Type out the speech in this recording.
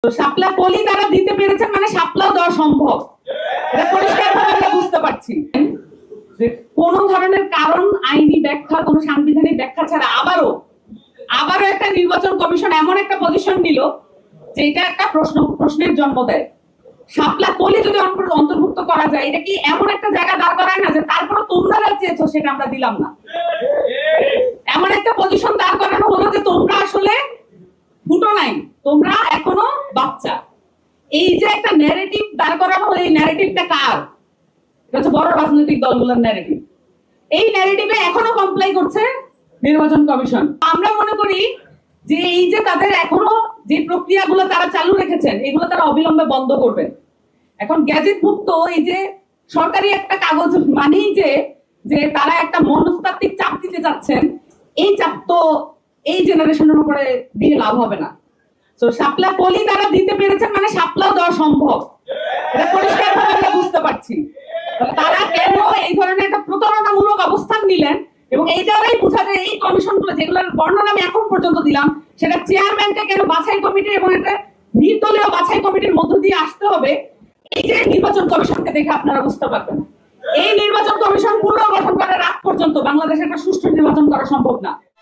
শাপলা কলি তারা দিতে পেরেছেন মানে শাপলাও দেওয়া সম্ভব, এটা পরিষ্কারভাবে আমরা বুঝতে পারছি। কোন ধরনের কারণ, আইনি ব্যাখ্যা, কোন সাংবিধানিক ব্যাখ্যা ছাড়া আবারও একটা নির্বাচন কমিশন এমন একটা পজিশন নিল যে এটা একটা প্রশ্নের জন্ম দেয়। শাপলা কলি যদি অন্তর্ভুক্ত করা যায়, এটা কি এমন একটা জায়গা দাঁড় করায় না যে তারপরে তোমরা যা চেয়েছো সেটা আমরা দিলাম না, এমন একটা পজিশন দাঁড় করানো হলো যে তোমরা আসলে ফুটো নাই, তোমরা এখনো বাচ্চা। এই যে একটা ন্যারেটিভ দাঁড় করানো হলো, এই ন্যারেটিভটা কার? এটা হচ্ছে বড় রাজনৈতিক দলগুলোর ন্যারেটিভ। এই ন্যারেটিভে এখনো কমপ্লাই করছে নির্বাচন কমিশন। আমরা মনে করি যে এই যে তাদের এখনো যে প্রক্রিয়াগুলো তারা চালু রেখেছেন, এগুলো তারা অবিলম্বে বন্ধ করবে। এখন গ্যাজেট মুক্ত এই যে সরকারি একটা কাগজ মানেই যে তারা একটা মনস্তাত্ত্বিক চাপ দিতে চাচ্ছেন, এই চাপ তো এই জেনারেশনের উপরে দিয়ে লাভ হবে না। তো শাপলা কলি তারা দিতে পেরেছেন মানে শাপলাও দেওয়া সম্ভব, এটা পরিষ্কারভাবে আমরা বুঝতে পারছি। তারা কেন এই ধরনের একটা প্রতারণামূলক অবস্থান নিলেন, এবং এইটাই বোঝা যায় এই কমিশনগুলো যেগুলোর বর্ণনা আমি এখন পর্যন্ত দিলাম, সেটা চেয়ারম্যানকে কেন বাছাই কমিটি এবং একটা নির্দলীয় বাছাই কমিটির মধ্য দিয়ে আসতে হবে, এই যে নির্বাচন কমিশনকে দেখে আপনারা বুঝতে পারবেন। এই নির্বাচন কমিশন পুনর্গঠন করার আগ পর্যন্ত বাংলাদেশে একটা সুষ্ঠু নির্বাচন করা সম্ভব না।